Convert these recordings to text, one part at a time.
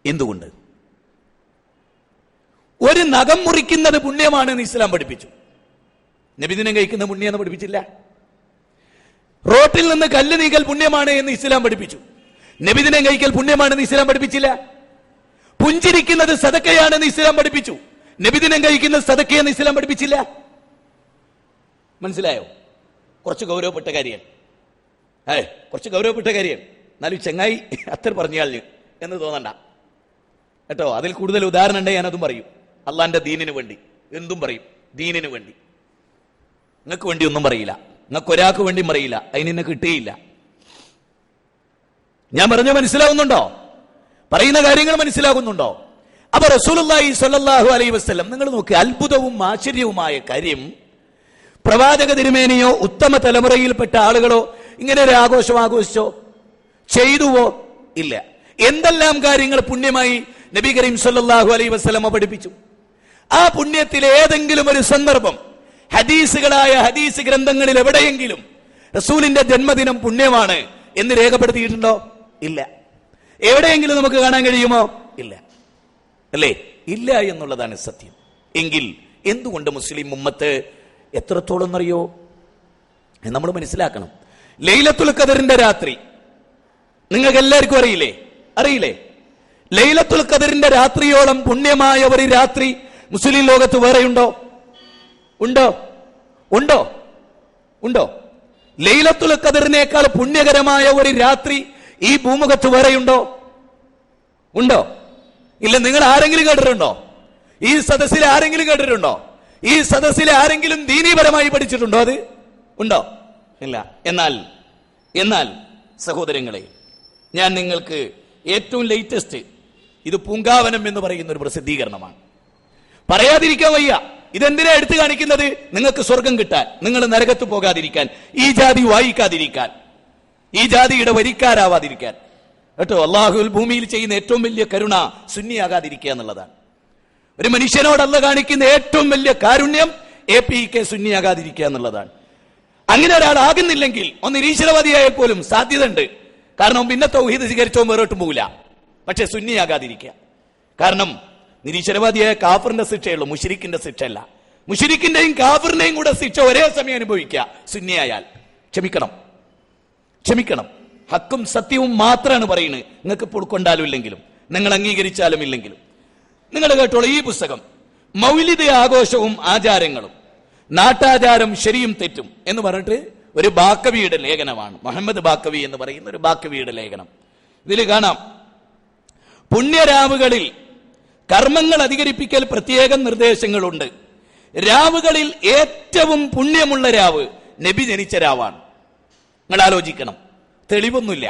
എന്തുകൊണ്ട്? ഒരു നഖം മുറിക്കുന്നത് പുണ്യമാണെന്ന് ഇസ്ലാം പഠിപ്പിച്ചു. നബിദിനം കഴിക്കുന്ന പുണ്യമെന്ന് പഠിപ്പിച്ചില്ല. റോട്ടിൽ നിന്ന് കല്ല് നീക്കൽ പുണ്യമാണ് എന്ന് ഇസ്ലാം പഠിപ്പിച്ചു. നബിദിനം കഴിക്കൽ പുണ്യമാണെന്ന് ഇസ്ലാം പഠിപ്പിച്ചില്ല. പുഞ്ചിരിക്കുന്നത് സദക്കയാണെന്ന് ഇസ്ലാം പഠിപ്പിച്ചു. നബിദിനം കഴിക്കുന്നത് സദക്കയെന്ന് ഇസ്ലാം പഠിപ്പിച്ചില്ല. മനസ്സിലായോ? കുറച്ച് ഗൗരവപ്പെട്ട കാര്യം, കുറച്ച് ഗൗരവപ്പെട്ട കാര്യം. എന്നാലും ചെങ്ങായി അത്ര പറഞ്ഞാള് എന്ന് തോന്നണ്ട കേട്ടോ. അതിൽ കൂടുതൽ ഉദാഹരണം ഉണ്ടെങ്കിൽ ഞാനതും പറയും. അള്ളാന്റെ ദീനിന് വേണ്ടി എന്തും പറയും. ദീനിന് വേണ്ടി നിങ്ങൾക്ക് വേണ്ടി ഒന്നും പറയില്ല. നിങ്ങൾക്ക് ഒരാൾക്ക് വേണ്ടി പറയില്ല. അതിനെ കിട്ടിയില്ല. ഞാൻ പറഞ്ഞ മനസ്സിലാവുന്നുണ്ടോ? പറയുന്ന കാര്യങ്ങൾ മനസ്സിലാകുന്നുണ്ടോ? അപ്പൊ റസൂലുള്ളാഹി സ്വല്ലല്ലാഹു അലൈഹി വസല്ലം, നിങ്ങൾ നോക്കുക, അത്ഭുതവും ആശ്ചര്യവുമായ കാര്യം, പ്രവാചക തിരുമേനിയോ ഉത്തമ തലമുറയിൽപ്പെട്ട ആളുകളോ ഇങ്ങനെ ഒരു ആഘോഷം ആഘോഷിച്ചോ ചെയ്തുവോ? ഇല്ല. എന്തെല്ലാം കാര്യങ്ങൾ പുണ്യമായി നബി കരീം സ്വല്ലല്ലാഹു അലൈഹി വസല്ലം പഠിപ്പിച്ചു. ആ പുണ്യത്തിലെ ഏതെങ്കിലും ഒരു സന്ദർഭം ഹദീസുകളായ ഹദീസ് ഗ്രന്ഥങ്ങളിൽ എവിടെയെങ്കിലും റസൂലിന്റെ ജന്മദിനം പുണ്യമാണ് എന്ന് രേഖപ്പെടുത്തിയിട്ടുണ്ടോ? ഇല്ല. എവിടെയെങ്കിലും നമുക്ക് കാണാൻ കഴിയുമോ? ഇല്ല. അല്ലേ? ഇല്ല എന്നുള്ളതാണ് സത്യം. എങ്കിൽ എന്തുകൊണ്ട് മുസ്ലിം ഉമ്മത്ത് എത്രത്തോളം എന്നറിയോ? നമ്മൾ മനസ്സിലാക്കണം. ലൈലത്തുൽ ഖദറിന്റെ രാത്രി നിങ്ങൾക്ക് എല്ലാവർക്കും അറിയില്ലേ? അറിയില്ലേ? ലൈലത്തുൽ ഖദറിന്റെ രാത്രിയോളം പുണ്യമായ ഒരു രാത്രി മുസ്ലിം ലോകത്ത് വേറെയുണ്ടോ? ഉണ്ടോ? ഉണ്ടോ? ഉണ്ടോ? ലൈലത്തുൽ ഖദറിനേക്കാൾ പുണ്യകരമായ ഒരു രാത്രി ഈ ഭൂമുഖത്ത് വേറെയുണ്ടോ? ഉണ്ടോ? ഇല്ല. നിങ്ങൾ ആരെങ്കിലും കേട്ടിട്ടുണ്ടോ? ഈ സദസ്സിലെ ആരെങ്കിലും കേട്ടിട്ടുണ്ടോ? ഈ സദസ്സിലെ ആരെങ്കിലും ദീനീപരമായി പഠിച്ചിട്ടുണ്ടോ? അത് ഉണ്ടോ? ഇല്ല. എന്നാൽ സഹോദരങ്ങളെ, ഞാൻ നിങ്ങൾക്ക് ഏറ്റവും ലേറ്റസ്റ്റ്, ഇത് പൂങ്കാവനം എന്ന് പറയുന്ന ഒരു പ്രസിദ്ധീകരണമാണ്. പറയാതിരിക്കാൻ വയ്യ. ഇതെന്തിനാ എടുത്തു കാണിക്കുന്നത്? നിങ്ങൾക്ക് സ്വർഗം കിട്ടാൻ, നിങ്ങൾ നരകത്ത് പോകാതിരിക്കാൻ, ഈ ജാതി വായിക്കാതിരിക്കാൻ, ഈ ജാതിയുടെ വരിക്കാരാവാതിരിക്കാൻ കേട്ടോ. അള്ളാഹുൽ ഭൂമിയിൽ ചെയ്യുന്ന ഏറ്റവും വലിയ കരുണ സുന്നിയാകാതിരിക്കുക എന്നുള്ളതാണ്. ഒരു മനുഷ്യനോട് അള്ളാഹ് കാണിക്കുന്ന ഏറ്റവും വലിയ കാരുണ്യം APK സുന്നിയാകാതിരിക്കുക എന്നുള്ളതാണ്. അങ്ങനെ ഒരാളാകുന്നില്ലെങ്കിൽ ഒന്ന് നിരീശ്വരവാദിയായാൽ പോലും സാധ്യത ഉണ്ട്. കാരണം പിന്നെ തൗഹീദ് സ്വീകരിച്ചോ വേറോട്ടും പോകില്ല. പക്ഷെ സുന്നിയാകാതിരിക്കുക. കാരണം നിരീശ്വരവാദിയായ കാഫറിന്റെ ശിക്ഷയുള്ളൂ, മുശ്രിക്കിന്റെ ശിക്ഷയല്ല. മുശ്രിക്കിന്റെയും കാഫറിന്റെയും കൂടെ ശിക്ഷ ഒരേ സമയം അനുഭവിക്കുക സുന്നിയായാൽ. ക്ഷമിക്കണം. ഹക്കും സത്യവും മാത്രമാണ് പറയുന്നത്. നിങ്ങൾക്ക് ഉൾക്കൊണ്ടാലും ഇല്ലെങ്കിലും, നിങ്ങൾ അംഗീകരിച്ചാലും ഇല്ലെങ്കിലും. നിങ്ങൾ കേട്ടോളൂ, ഈ പുസ്തകം മൗലിദ് ആഘോഷവും ആചാരങ്ങളും, നാട്ടാചാരം ശരിയും തെറ്റും എന്ന് പറഞ്ഞിട്ട് ഒരു ബാക്കവിയുടെ ലേഖനമാണ്. മുഹമ്മദ് ബാക്കവി എന്ന് പറയുന്ന ഒരു ബാക്കവിയുടെ ലേഖനം. ഇതിൽ കാണാം, പുണ്യരാവുകളിൽ കർമ്മങ്ങൾ അധികരിപ്പിക്കൽ പ്രത്യേകം നിർദ്ദേശങ്ങളുണ്ട്. രാവുകളിൽ ഏറ്റവും പുണ്യമുള്ള രാവ് നബി ജനിച്ച രാവാണ്. നിങ്ങൾ ആലോചിക്കണം. തെളിവൊന്നുമില്ല.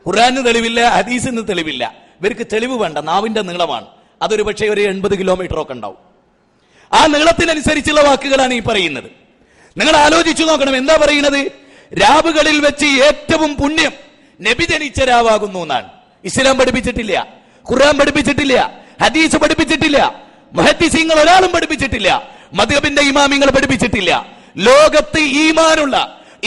ഖുർആന് തെളിവില്ല, ഹദീസിന് തെളിവില്ല. ഇവർക്ക് തെളിവ് വേണ്ട, നാവിന്റെ നീളമാണ്. അതൊരു പക്ഷേ ഒരു 80 കിലോമീറ്റർ ഒക്കെ ഉണ്ടാവും. ആ നീളത്തിനനുസരിച്ചുള്ള വാക്കുകളാണ് ഈ പറയുന്നത്. നിങ്ങൾ ആലോചിച്ചു നോക്കണം, എന്താ പറയുന്നത്? രാവുകളിൽ വെച്ച് ഏറ്റവും പുണ്യം നബി ജനിച്ച രാവാകുന്നു എന്നാണ്. ഇസ്ലാം പഠിപ്പിച്ചിട്ടില്ല, ഖുർആൻ പഠിപ്പിച്ചിട്ടില്ല, ഹദീസ് പഠിപ്പിച്ചിട്ടില്ല, മുഹദ്ദിസീങ്ങൾ ഒരാളും പഠിപ്പിച്ചിട്ടില്ല, മദ്ഹബിന്റെ ഇമാമിങ്ങൾ പഠിപ്പിച്ചിട്ടില്ല. ലോകത്ത് ഈമാനുള്ള,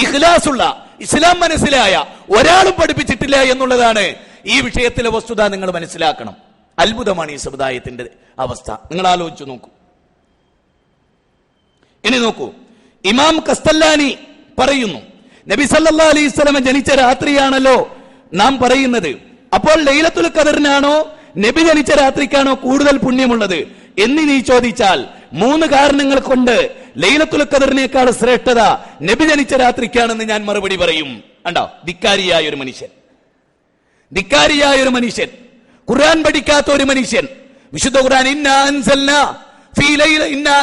ഇഖ്ലാസുള്ള, ഇസ്ലാം മനസ്സിലായ ഒരാളും പഠിപ്പിച്ചിട്ടില്ല എന്നുള്ളതാണ് ഈ വിഷയത്തിലെ വസ്തുത. നിങ്ങൾ മനസ്സിലാക്കണം. അത്ഭുതമാണ് ഈ സമുദായത്തിന്റെ അവസ്ഥ. നിങ്ങൾ ആലോചിച്ചു നോക്കൂ. ഇനി നോക്കൂ, ഇമാം കസ്തല്ലാനി പറയുന്നു, നബി സല്ലല്ലാഹു അലൈഹി വസല്ലം ജനിച്ച രാത്രിയാണല്ലോ നാം പറയുന്നത്. അപ്പോൾ ലൈലത്തുൽ ഖദറിനാണോ നബി ജനിച്ച രാത്രിക്കാണോ കൂടുതൽ പുണ്യമുള്ളത് എന്ന് നീ ചോദിച്ചാൽ 3 കാരണങ്ങൾ കൊണ്ട് ലൈലത്തുൽ ഖദറിനേക്കാൾ ശ്രേഷ്ഠത നബി ജനിച്ച രാത്രിക്കാണെന്ന് ഞാൻ മറുപടി പറയും. കണ്ടോ? ധിക്കാരിയായ ഒരു മനുഷ്യൻ, ഖുർആൻ പഠിക്കാത്ത ഒരു മനുഷ്യൻ, വിശുദ്ധ ഖുർആൻ ഇന്നാ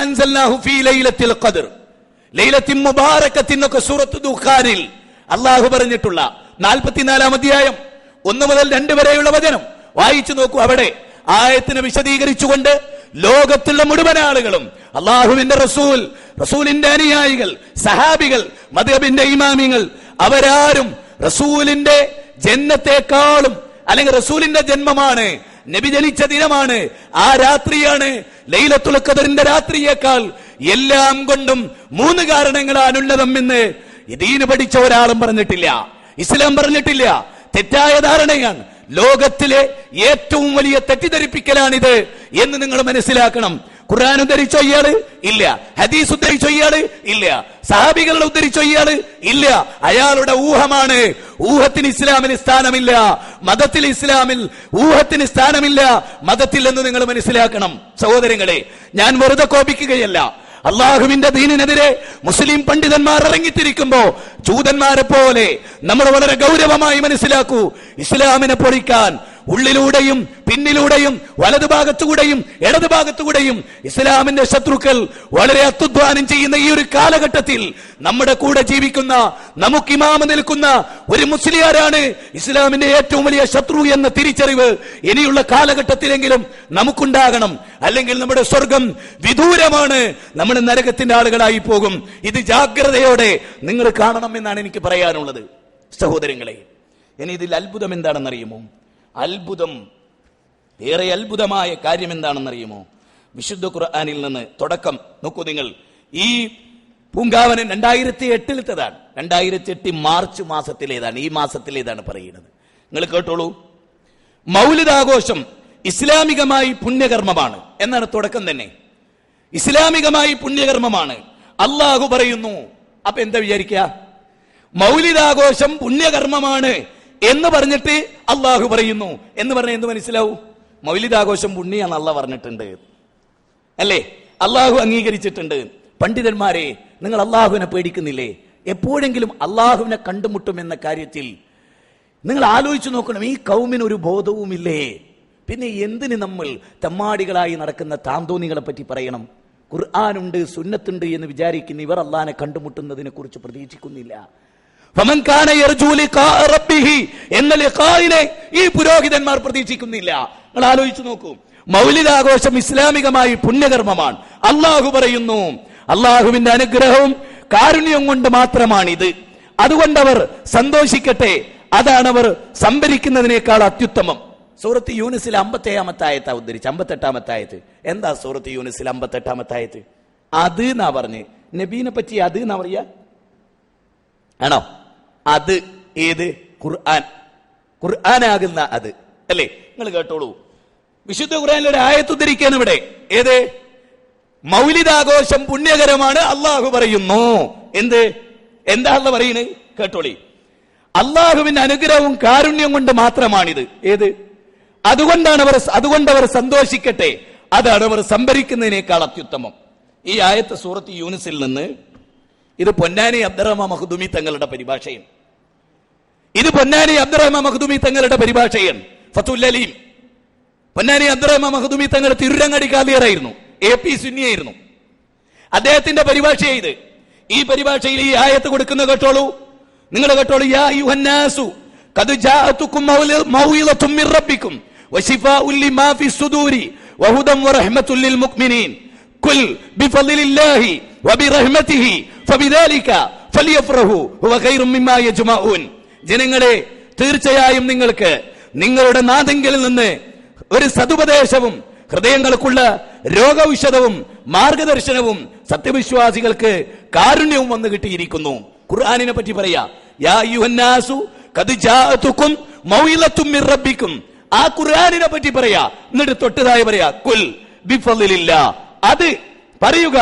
അൻസൽനാഹു ഫീ ലൈലത്തുൽ ഖദർ, ലൈലത്തിൻ മുബാറകത്തിൻ എന്നൊക്കെ സൂറത്ത് ദുഖാനിൽ അല്ലാഹു പറഞ്ഞിട്ടുള്ള 44-ാം അധ്യായം 1 മുതൽ 2 വരെയുള്ള വചനം വായിച്ചു നോക്കൂ. അവിടെ ആയത്തിനെ വിശദീകരിച്ചുകൊണ്ട് ലോകത്തുള്ള മുഴുവൻ ആളുകളും, അള്ളാഹുവിന്റെ റസൂലിന്റെ അനുയായികൾ, സഹാബികൾ, മദ്ഹബിന്റെ ഇമാമിങ്ങൾ, അവരാരും റസൂലിന്റെ ജന്മത്തെക്കാളും, അല്ലെങ്കിൽ റസൂലിന്റെ ജന്മമാണ്, നബി ജനിച്ച ദിനമാണ്, ആ രാത്രിയാണ് ലൈലത്തുൽ ഖദറിന്റെ രാത്രിയേക്കാൾ എല്ലാം കൊണ്ടും 3 കാരണങ്ങളാണ് ഉള്ളതും എന്ന് ദീന് പഠിച്ച ഒരാളും പറഞ്ഞിട്ടില്ല, ഇസ്ലാം പറഞ്ഞിട്ടില്ല. തെറ്റായ ധാരണയാണ്. ലോകത്തിലെ ഏറ്റവും വലിയ തെറ്റിദ്ധരിപ്പിക്കലാണിത് എന്ന് നിങ്ങൾ മനസ്സിലാക്കണം. ഖുർആൻ ഉദ്ധരിച്ചോ ഇയാള്? ഇല്ല. ഹദീസ് ഉദ്ധരിച്ചോ ഇയാള്? ഇല്ല. സഹാബികളുടെ ഉദ്ധരിച്ചോ ഇയാള്? ഇല്ല. അയാളുടെ ഊഹമാണ്. ഊഹത്തിന് ഇസ്ലാമിൽ സ്ഥാനമില്ല. മതത്തിൽ ഇസ്ലാമിൽ ഊഹത്തിന് സ്ഥാനമില്ല. മതത്തിൽ എന്ന് നിങ്ങൾ മനസ്സിലാക്കണം. സഹോദരങ്ങളെ, ഞാൻ വെറുതെ കോപിക്കുകയല്ല. അള്ളാഹുവിന്റെ ദീനിനെതിരെ മുസ്ലിം പണ്ഡിതന്മാർ ഇറങ്ങിത്തിരിക്കുമ്പോ ജൂതന്മാരെ പോലെ നമ്മൾ വളരെ ഗൗരവമായി മനസ്സിലാക്കൂ. ഇസ്ലാമിനെ പൊളിക്കാൻ ഉള്ളിലൂടെയും പിന്നിലൂടെയും വലതുഭാഗത്തുകൂടെയും ഇടതുഭാഗത്തുകൂടെയും ഇസ്ലാമിന്റെ ശത്രുക്കൾ വളരെ അത്യുദ്ധാനം ചെയ്യുന്ന ഈ ഒരു കാലഘട്ടത്തിൽ നമ്മുടെ കൂടെ ജീവിക്കുന്ന, നമുക്ക് ഇമാമ നിൽക്കുന്ന ഒരു മുസ്ലിയാരാണ് ഇസ്ലാമിന്റെ ഏറ്റവും വലിയ ശത്രു എന്ന തിരിച്ചറിവ് ഇനിയുള്ള കാലഘട്ടത്തിലെങ്കിലും നമുക്കുണ്ടാകണം. അല്ലെങ്കിൽ നമ്മുടെ സ്വർഗം വിദൂരമാണ്, നമ്മൾ നരകത്തിന്റെ ആളുകളായി പോകും. ഇത് ജാഗ്രതയോടെ നിങ്ങൾ കാണണം എന്നാണ് എനിക്ക് പറയാനുള്ളത്. സഹോദരങ്ങളെ, ഇനി ഇതിൽ അത്ഭുതം എന്താണെന്നറിയുമോ? ഏറെ അത്ഭുതമായ കാര്യം എന്താണെന്നറിയുമോ? വിശുദ്ധ ഖുർആനിൽ നിന്ന് തുടക്കം നോക്കൂ നിങ്ങൾ. ഈ പൂങ്കാവനം 2008-ലേതാണ്. 2008 മാർച്ച് മാസത്തിലേതാണ്, ഈ മാസത്തിലേതാണ് പറയുന്നത്. നിങ്ങൾ കേട്ടോളൂ. മൗലിദ് ആഘോഷം ഇസ്ലാമികമായി പുണ്യകർമ്മമാണ് എന്നാണ് തുടക്കം തന്നെ. ഇസ്ലാമികമായി പുണ്യകർമ്മമാണ് അള്ളാഹു പറയുന്നു. അപ്പൊ എന്താ വിചാരിക്കുക? മൗലിദാഘോഷം പുണ്യകർമ്മമാണ് എന്ന് പറഞ്ഞിട്ട് അള്ളാഹു പറയുന്നു എന്ന് പറഞ്ഞാൽ എന്ത് മനസ്സിലാവും? മൗലിദാഘോഷം പുണ്യാന്ന് അള്ളാഹ് പറഞ്ഞിട്ടുണ്ട് അല്ലേ? അള്ളാഹു അംഗീകരിച്ചിട്ടുണ്ട്. പണ്ഡിതന്മാരെ, നിങ്ങൾ അള്ളാഹുവിനെ പേടിക്കുന്നില്ലേ? എപ്പോഴെങ്കിലും അള്ളാഹുവിനെ കണ്ടുമുട്ടും എന്ന കാര്യത്തിൽ നിങ്ങൾ ആലോചിച്ചു നോക്കണം. ഈ കൗമിന് ഒരു ബോധവുമില്ലേ? പിന്നെ എന്തിന് നമ്മൾ തെമ്മാടികളായി നടക്കുന്ന താന്തോന്നികളെ പറ്റി പറയണം? ഖുർആനുണ്ട്, സുന്നത്തുണ്ട് എന്ന് വിചാരിക്കുന്ന ഇവർ അള്ളാഹിനെ കണ്ടുമുട്ടുന്നതിനെ കുറിച്ച് പ്രതീക്ഷിക്കുന്നില്ല. എന്ന ലിഖായിനെ ഈ പുരോഹിതന്മാർ പ്രതീക്ഷിക്കുന്നില്ല. നിങ്ങൾ ആലോചിച്ചു നോക്കൂ. മൗലിദാഘോഷം ഇസ്ലാമികമായി പുണ്യകർമ്മമാണ്. അള്ളാഹു പറയുന്നു, അള്ളാഹുവിന്റെ അനുഗ്രഹവും കാരുണ്യവും കൊണ്ട് മാത്രമാണിത്. അതുകൊണ്ടവർ സന്തോഷിക്കട്ടെ. അതാണ് അവർ സംഭരിക്കുന്നതിനേക്കാൾ അത്യുത്തമം. സൂറത്ത് യൂനിസിൽ 57-ാമത്തെ ആയത്താ ഉദ്ധരിച്ച്. 58-ാമത്തെ ആയത്ത് എന്താ? സൂറത്ത് യൂനിസിൽ 58-ാമത്തെ ആയത്ത് അത് എന്നാ പറഞ്ഞ്. നബീനെ പറ്റി അത് എന്നാ പറയാ? ആണോ? അത് ഏത്? ഖുർആനാകുന്ന അത് അല്ലേ? നിങ്ങൾ കേട്ടോളൂ. വിശുദ്ധ ഖുർആനിൽ ഒരു ആയത്ത് ഉദ്ധരിക്കുകയാണ് ഇവിടെ. ഏത്? മൗലിദാഘോഷം പുണ്യകരമാണ് അള്ളാഹു പറയുന്നു. എന്താ അള്ളാഹു പറയുന്നത്? കേട്ടോളി. അള്ളാഹുവിന്റെ അനുഗ്രഹവും കാരുണ്യവും കൊണ്ട് മാത്രമാണിത്. ഏത്? അതുകൊണ്ടവർ സന്തോഷിക്കട്ടെ. അതാണ് അവർ സംഭരിക്കുന്നതിനേക്കാൾ അത്യുത്തമം. ഈ ആയത്ത് സൂറത്ത് യൂനിസിൽ നിന്ന്. ഇത് പൊന്നാനി അബ്ദുറഹ്മാൻ മഖ്ദൂമി തങ്ങളുടെ പരിഭാഷയും. ഫതുൽ അലീം. പൊന്നാനി അബ്ദുറഹ്മാൻ മഖ്ദൂമി തങ്ങൾ തിരുരങ്ങാടി ഖാദിയായിരുന്നു, AP സുന്നിയായിരുന്നു. അദ്ദേഹത്തിന്റെ പരിഭാഷയെ ഇത്. ഈ പരിഭാഷയിൽ ഈ ആയത്ത് കൊടുക്കുന്ന കേട്ടോളൂ. നിങ്ങൾ കേട്ടോളൂ. യാ അയ്യുഹന്നാസു ഖദ് ജാഅതുകും മൗഇളതും മിർ റബ്ബികും വശിഫാഉൻ ലിമാ ഫിസ്സുദൂരി വഹുദൻ വറഹ്മത്തുൽ ലിൽ മുഅ്മിനീൻ ഖുൽ ബിഫളില്ലാഹി വബിറഹ്മതിഹി ഫബിദാലിക ഫലിയഫ്റഹു ഹുവ ഖൈറും മിമ്മാ യജ്മഊൻ. ജനങ്ങളെ, തീർച്ചയായും നിങ്ങൾക്ക് നിങ്ങളുടെ നാഥങ്കിൽ നിന്ന് ഒരു സതുപദേശവും ഹൃദയങ്ങൾക്കുള്ള രോഗൌഷധവും മാർഗദർശനവും സത്യവിശ്വാസികൾക്ക് കാരുണ്യവും വന്നു കിട്ടിയിരിക്കുന്നു. ഖുർആനിനെ പറ്റി പറയാ. യാ അയ്യുഹന്നാസു ഖദ് ജാഅതുകും മൗഇളതും മിർ റബ്ബികും. ആ ഖുർആനിനെ പറ്റി പറയാ. എന്നിട്ട് തൊട്ടതായി പറയാ ഖുൽ ബിഫളില്ലാ. അത് പറയുക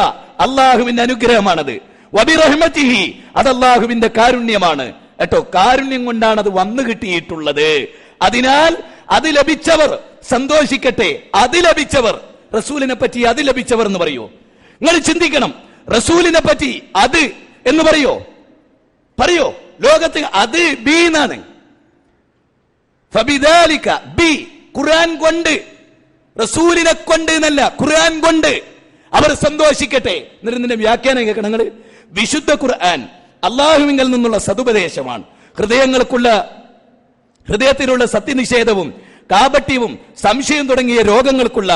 അള്ളാഹുവിന്റെ അനുഗ്രഹമാണത്. വബിറഹ്മതിഹി, അത് അള്ളാഹുവിന്റെ കാരുണ്യമാണ് കേട്ടോ. കാരുണ്യം കൊണ്ടാണ് അത് വന്നു കിട്ടിയിട്ടുള്ളത്. അതിനാൽ അത് ലഭിച്ചവർ സന്തോഷിക്കട്ടെ. അത് ലഭിച്ചവർ, റസൂലിനെ പറ്റി അത് ലഭിച്ചവർ എന്ന് പറയോ? നിങ്ങൾ ചിന്തിക്കണം. റസൂലിനെ പറ്റി അത് എന്ന് പറയോ? ലോകത്ത് അത് ബി എന്നാണ്. ഫബിദാലിക ബി, ഖുർആൻ കൊണ്ട്, റസൂലിനെ കൊണ്ട് എന്നല്ല, ഖുർആൻ കൊണ്ട് അവർ സന്തോഷിക്കട്ടെ. എന്നിട്ട് വ്യാഖ്യാനം കേൾക്കണം നിങ്ങൾ. വിശുദ്ധ ഖുർആൻ അള്ളാഹുവിങ്കിൽ നിന്നുള്ള സതുപദേശമാണ്. ഹൃദയത്തിലുള്ള സത്യനിഷേധവും കാപട്യവും സംശയം തുടങ്ങിയ രോഗങ്ങൾക്കുള്ള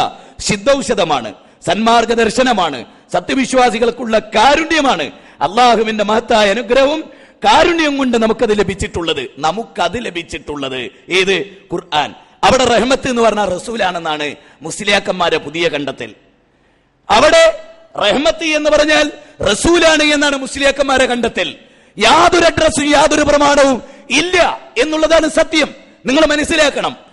സിദ്ധൌഷധമാണ്. സന്മാർഗദർശനമാണ്. സത്യവിശ്വാസികൾക്കുള്ള കാരുണ്യമാണ്. അള്ളാഹുവിന്റെ മഹത്തായ അനുഗ്രഹവും കാരുണ്യം കൊണ്ട് നമുക്കത് ലഭിച്ചിട്ടുള്ളത്. ഏത്? ഖുർആൻ. അവിടെ റഹ്മത്ത് എന്ന് പറഞ്ഞാൽ റസൂലാണെന്നാണ് മുസ്ലിയാക്കന്മാരെ പുതിയ കണ്ടെത്തൽ. അവിടെ റഹ്മത്ത് എന്ന് പറഞ്ഞാൽ റസൂലാണ് എന്നാണ് മുസ്ലിയാക്കന്മാരെ കണ്ടെത്തൽ. യാതൊരു അഡ്രസ്സും യാതൊരു പ്രമാണവും ഇല്ല എന്നുള്ളതാണ് സത്യം. നിങ്ങൾ മനസ്സിലാക്കണം.